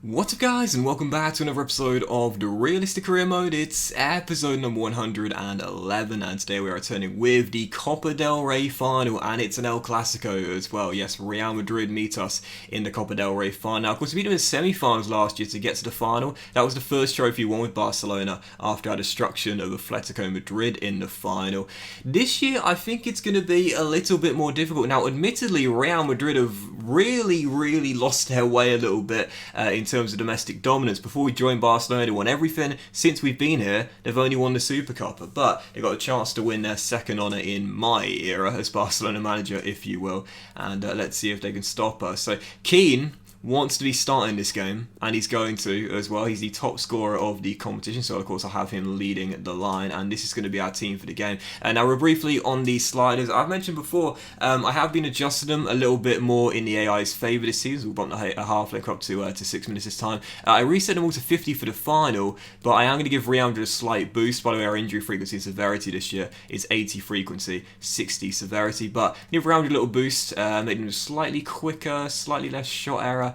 What's up guys, and welcome back to another episode of the Realistic Career Mode. It's episode number 111, and today we are returning with the Copa del Rey final, and it's an El Clasico as well. Yes, Real Madrid meet us in the Copa del Rey final. Now, of course, we beat them in semi-finals last year to get to the final. That was the first trophy won with Barcelona after our destruction of Atletico Madrid in the final. This year, I think it's going to be a little bit more difficult. Now, admittedly, Real Madrid have really lost their way a little bit in terms of domestic dominance. Before we joined Barcelona, they won everything. Since we've been here, they've only won the Super Copa, but they got a chance to win their second honour in my era as Barcelona manager, if you will, and let's see if they can stop us. So Keane wants to be starting this game, and he's going to as well. He's the top scorer of the competition, so of course I'll have him leading the line, and this is going to be our team for the game. And now we're briefly on the sliders. I've mentioned before, I have been adjusting them a little bit more in the AI's favour this season. We'll bump the half link up to 6 minutes this time. I reset them all to 50 for the final, but I am going to give Real Madrid a slight boost. By the way, our injury frequency and severity this year is 80 frequency, 60 severity, but give Real Madrid a little boost, make them slightly quicker, slightly less shot error,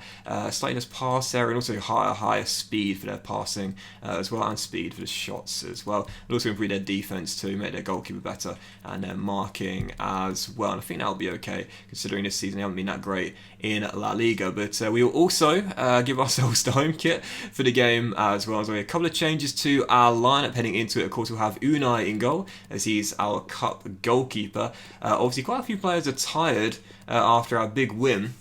slightly less pass error, and also higher speed for their passing as well, and speed for the shots as well. We'll also improve their defense to make their goalkeeper better, and their marking as well. And I think that'll be okay, considering this season they haven't been that great in La Liga. But we will also give ourselves the home kit for the game as well. So a couple of changes to our lineup heading into it. Of course, we'll have Unai in goal, as he's our cup goalkeeper. Obviously, quite a few players are tired after our big win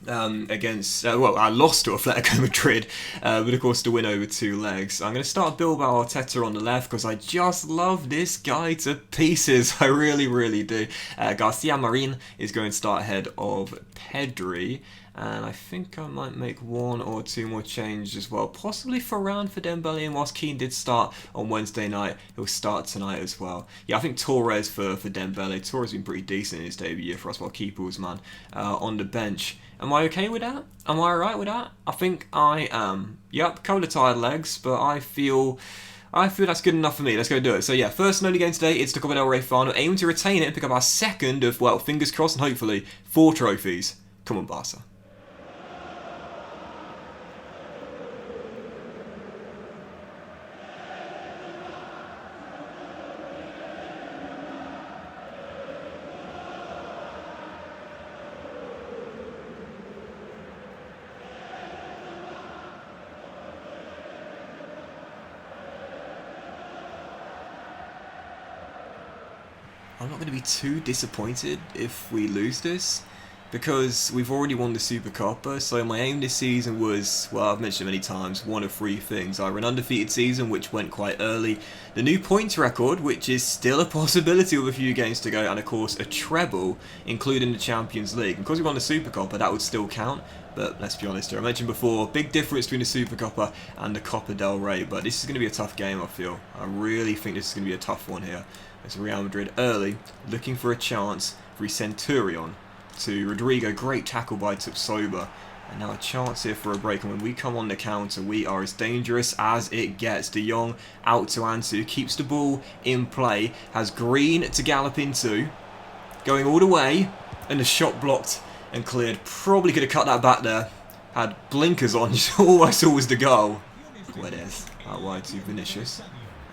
against, I lost to Atletico Madrid, but of course the win over two legs. I'm going to start Bilbao Arteta on the left because I just love this guy to pieces. I really do. Garcia Marin is going to start ahead of Pedri, and I think I might make one or two more changes as well, possibly Varane for Dembele, and whilst Keane did start on Wednesday night, he'll start tonight as well. Yeah, I think Torres for Dembele. Torres has been pretty decent in his debut year for us, while keeper was man on the bench. Am I okay with that? Am I alright with that? I think I am. Yep, couple of tired legs, but I feel that's good enough for me. Let's go do it. So yeah, first and only game today, it's the Copa del Rey final. Aiming to retain it and pick up our second of, well, fingers crossed and hopefully, 4 trophies. Come on, Barca. I'm not going to be too disappointed if we lose this, because we've already won the Super Copa. So my aim this season was, well, I've mentioned it many times, one of 3 things. Either an undefeated season, which went quite early, the new points record, which is still a possibility with a few games to go, and of course a treble, including the Champions League. And because we won the Super Copa, that would still count. But let's be honest here, I mentioned before, big difference between the Super Copa and the Copa del Rey. But this is going to be a tough game, I feel. I really think this is going to be a tough one here. It's Real Madrid early, looking for a chance for Centurion to Rodrigo. Great tackle by Tapsoba. And now a chance here for a break. And when we come on the counter, we are as dangerous as it gets. De Jong out to Ansu, keeps the ball in play, has Green to gallop into, going all the way, and the shot blocked and cleared. Probably could have cut that back there. Had blinkers on, all I saw was the goal. Guedes out wide to Vinicius.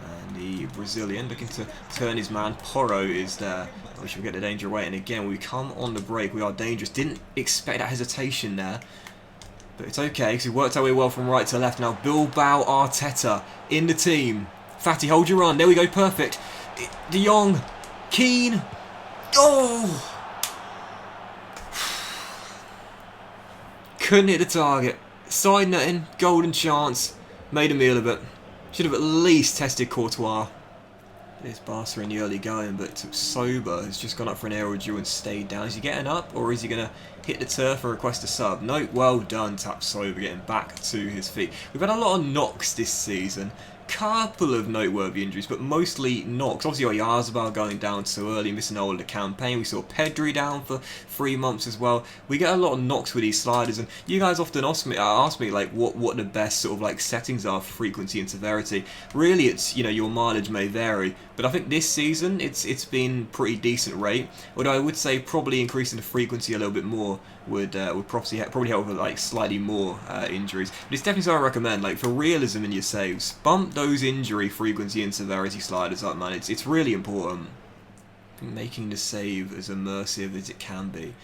And the Brazilian looking to turn his man. Porro is there. We should get the danger away. And again, when we come on the break, we are dangerous. Didn't expect that hesitation there. But it's okay, because we worked our way well from right to left. Now Bilbao Arteta in the team. Fatty, hold your run. There we go, perfect. De Jong. Keane. Oh! Couldn't hit the target. Side netting, golden chance. Made a meal of it. Should have at least tested Courtois. There's Barca in the early going, but Tapsoba has just gone up for an aerial duel and stayed down. Is he getting up, or is he going to hit the turf and request a sub? No, well done, Tapsoba, getting back to his feet. We've had a lot of knocks this season, couple of noteworthy injuries, but mostly knocks. Obviously, Oyarzabal going down so early, missing all of the campaign. We saw Pedri down for 3 months as well. We get a lot of knocks with these sliders, and you guys often ask me like what the best sort of like settings are for frequency and severity. Really, it's, you know, your mileage may vary, but I think this season it's been pretty decent rate. Although I would say probably increasing the frequency a little bit more would probably help with like slightly more injuries. But it's definitely something I recommend. Like, for realism in your saves, bump those injury frequency and severity sliders up, man. It's really important. Making the save as immersive as it can be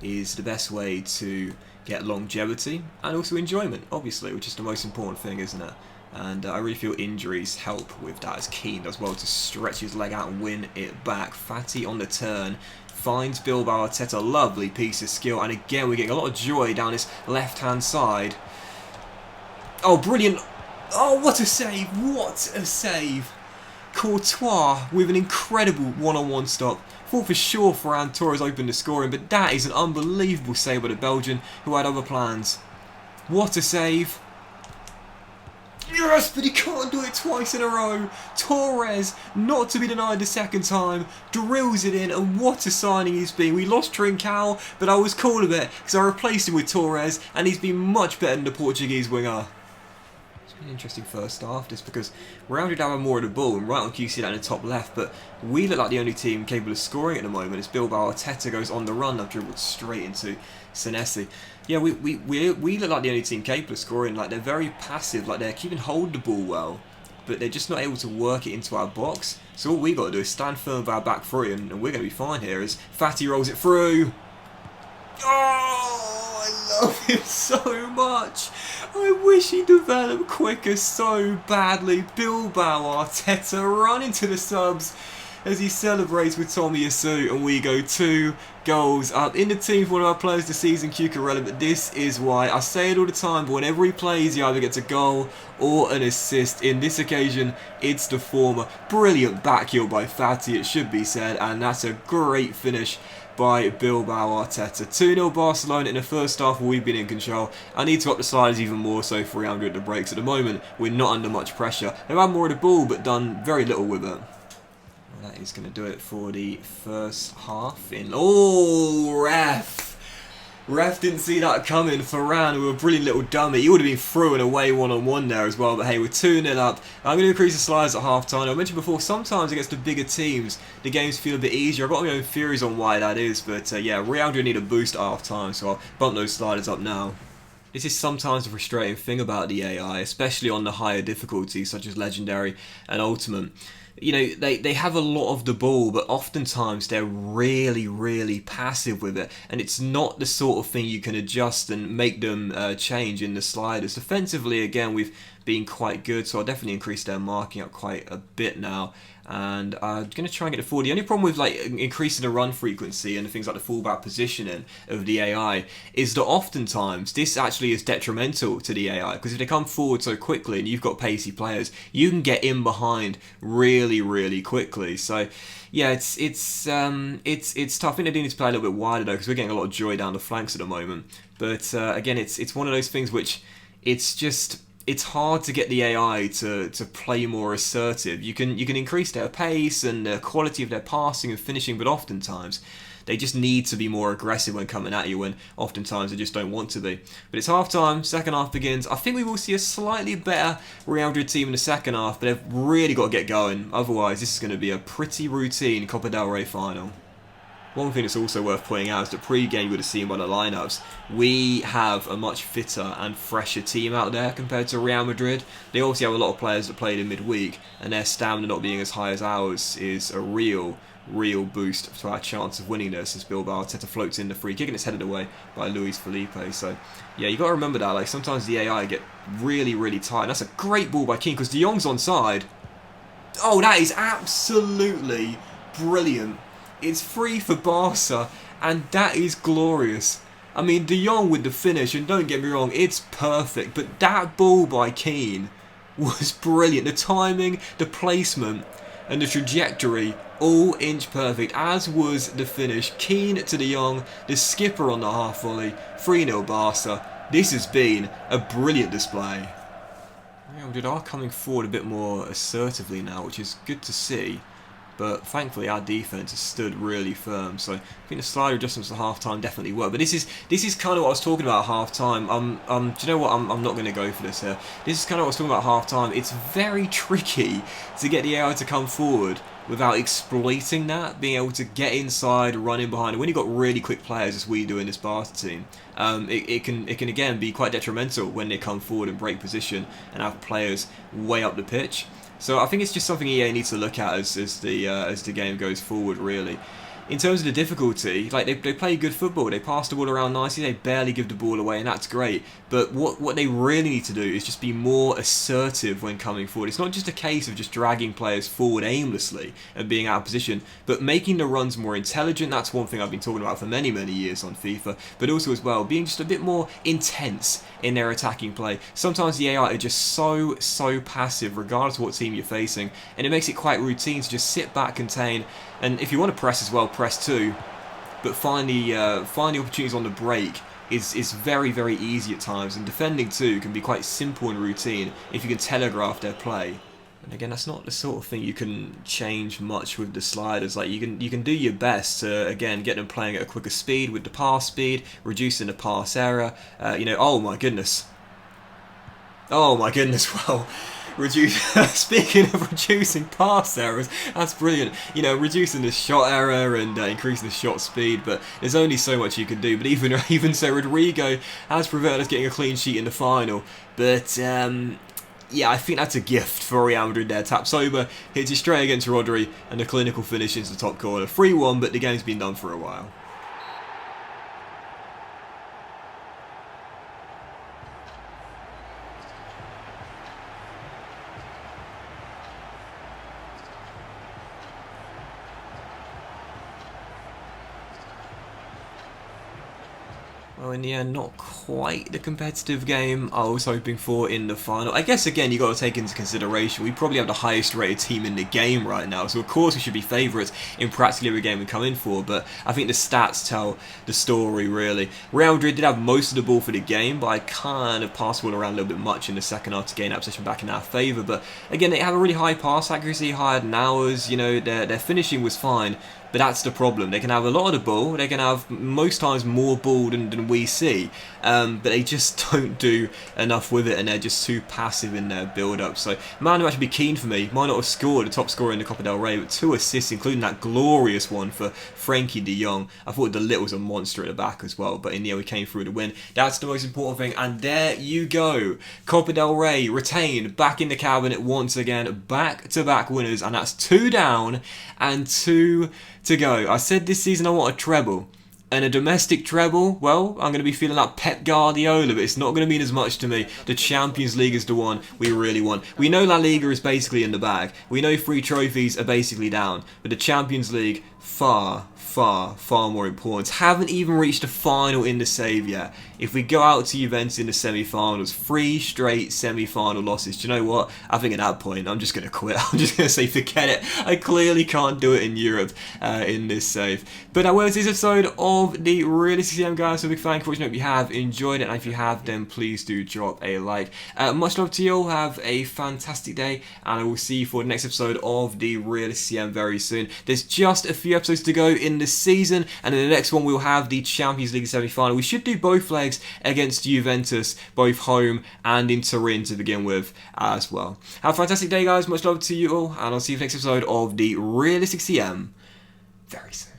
is the best way to get longevity and also enjoyment, obviously, which is the most important thing, isn't it? And I really feel injuries help with that, as Keane does well to stretch his leg out and win it back. Fatty on the turn finds Bilbao Arteta, lovely piece of skill, and again we're getting a lot of joy down this left hand side. Oh, brilliant! Oh, what a save! What a save! Courtois with an incredible one-on-one stop. Thought for sure Ferran Torres opened the scoring, but that is an unbelievable save by the Belgian, who had other plans. What a save! Yes, but he can't do it twice in a row. Torres, not to be denied the second time, drills it in, and what a signing he's been. We lost Trincao, but I was cool with it because I replaced him with Torres, and he's been much better than the Portuguese winger. It's been an interesting first half, just because Real Madrid have more of the ball, and right on cue see that in the top left, but we look like the only team capable of scoring at the moment as Bilbao Arteta goes on the run. I've dribbled straight into Senesi. Yeah, we look like the only team capable of scoring. Like, they're very passive, like they're keeping hold of the ball well, but they're just not able to work it into our box. So all we got to do is stand firm with our back three, and we're going to be fine here as Fatty rolls it through. Oh, I love him so much. I wish he developed quicker so badly. Bilbao Arteta run into the subs as he celebrates with Tommy Yasu, and we go 2 goals up. In the team for one of our players this season, Cucurella, but this is why. I say it all the time, but whenever he plays, he either gets a goal or an assist. In this occasion, it's the former. Brilliant back heel by Fatty, it should be said, and that's a great finish by Bilbao Arteta. 2-0 Barcelona in the first half where we've been in control. I need to up the sliders even more so for Real Madrid at the breaks. At the moment, we're not under much pressure. They've had more of the ball, but done very little with it. That is going to do it for the first half. Oh, Ref didn't see that coming. Ferran, who a brilliant little dummy. He would have been through and away one-on-one there as well. But hey, we're 2-0 up. I'm going to increase the sliders at half-time. I mentioned before, sometimes against the bigger teams, the games feel a bit easier. I've got my own theories on why that is. But yeah, Real Madrid need a boost at half-time, so I'll bump those sliders up now. This is sometimes a frustrating thing about the AI, especially on the higher difficulties such as Legendary and Ultimate. You know, they have a lot of the ball, but oftentimes they're really, really passive with it, and it's not the sort of thing you can adjust and make them change in the sliders. Defensively, again, we've been quite good, so I'll definitely increase their marking up quite a bit now. And I'm going to try and get to 4. The only problem with like increasing the run frequency and things like the fullback positioning of the AI is that oftentimes this actually is detrimental to the AI, because if they come forward so quickly and you've got pacey players, you can get in behind really, really quickly. So yeah, it's tough. I think they do need to play a little bit wider though, because we're getting a lot of joy down the flanks at the moment. But again, it's one of those things which it's hard to get the AI to play more assertive. You can increase their pace and the quality of their passing and finishing, but oftentimes they just need to be more aggressive when coming at you, when oftentimes they just don't want to be. But it's half time, second half begins. I think we will see a slightly better Real Madrid team in the second half, but they've really got to get going. Otherwise, this is going to be a pretty routine Copa del Rey final. One thing that's also worth pointing out is that pre-game you would have seen by the lineups, we have a much fitter and fresher team out there compared to Real Madrid. They obviously have a lot of players that played in midweek, and their stamina not being as high as ours is a real boost to our chance of winning this, as Bilbao Arteta floats in the free kick and it's headed away by Luis Felipe. So yeah, you got to remember that, like, sometimes the AI get really, really tight. And that's a great ball by Keane, because De Jong's onside. Oh, that is absolutely brilliant. It's free for Barca, and that is glorious. I mean, De Jong with the finish, and don't get me wrong, it's perfect, but that ball by Keane was brilliant. The timing, the placement, and the trajectory, all inch perfect, as was the finish. Keane to De Jong, the skipper on the half volley, 3-0 Barca. This has been a brilliant display. Real Madrid are coming forward a bit more assertively now, which is good to see. But thankfully our defense has stood really firm. So I think the slider adjustments at half time definitely work. But this is kind of what I was talking about at half time. Do you know what? I'm not going to go for this here. This is kind of what I was talking about at half time. It's very tricky to get the AI to come forward without exploiting that, being able to get inside, run in behind. When you've got really quick players, as we do in this Barca team, it can again be quite detrimental when they come forward and break position and have players way up the pitch. So I think it's just something EA needs to look at as the game goes forward, really. In terms of the difficulty, like they play good football, they pass the ball around nicely, they barely give the ball away, and that's great. But what they really need to do is just be more assertive when coming forward. It's not just a case of just dragging players forward aimlessly and being out of position, but making the runs more intelligent. That's one thing I've been talking about for many, many years on FIFA. But also as well, being just a bit more intense in their attacking play. Sometimes the AI are just so passive, regardless of what team you're facing, and it makes it quite routine to just sit back, contain, and if you want to press as well, press too. But find the opportunities on the break is very, very easy at times, and defending too can be quite simple and routine if you can telegraph their play. And again, that's not the sort of thing you can change much with the sliders. Like you can do your best to again get them playing at a quicker speed with the pass speed, reducing the pass error. Oh my goodness, well. Speaking of reducing pass errors, that's brilliant. Reducing the shot error and increasing the shot speed, but there's only so much you can do. But even so, Rodrigo has prevented us getting a clean sheet in the final. But yeah, I think that's a gift for Real Madrid there. Taps over, hits it straight against Rodri, and a clinical finish into the top corner. 3-1, but the game's been done for a while. Well, in the end, not quite the competitive game I was hoping for in the final. I guess, again, you've got to take into consideration we probably have the highest rated team in the game right now, so of course we should be favourites in practically every game we come in for, but I think the stats tell the story, really. Real Madrid did have most of the ball for the game, but I kind of passed the ball around a little bit much in the second half to gain that position back in our favour, but again, they have a really high pass accuracy, higher than ours, their finishing was fine. But that's the problem. They can have a lot of the ball. They can have most times more ball than we see. But they just don't do enough with it, and they're just too passive in their build-up. So man who actually be keen for me might not have scored, the top scorer in the Copa del Rey, but 2 assists, including that glorious one for Frankie de Jong. I thought De Ligt was a monster at the back as well, but in the end we came through to win. That's the most important thing, and there you go. Copa del Rey retained, back in the cabinet once again, back-to-back winners, and that's 2 down and 2 to go. I said this season I want a treble. And a domestic treble, well, I'm going to be feeling like Pep Guardiola, but it's not going to mean as much to me. The Champions League is the one we really want. We know La Liga is basically in the bag. We know 3 trophies are basically down. But the Champions League, far more important. Haven't even reached the final in the save yet. If we go out to Juventus in the semi-finals, 3 straight semi-final losses, do you know what? I think at that point, I'm just going to quit. I'm just going to say, forget it. I clearly can't do it in Europe in this save. But that was this episode of the Realistic CM, guys. So big thank you for watching. I hope you have enjoyed it. And if you have, then please do drop a like. Much love to you all. Have a fantastic day. And I will see you for the next episode of the Realistic CM very soon. There's just a few episodes to go in this season, and in the next one we'll have the Champions League semi-final. We should do both legs against Juventus, both home and in Turin to begin with as well. Have a fantastic day, guys. Much love to you all, and I'll see you for the next episode of the Realistic CM very soon.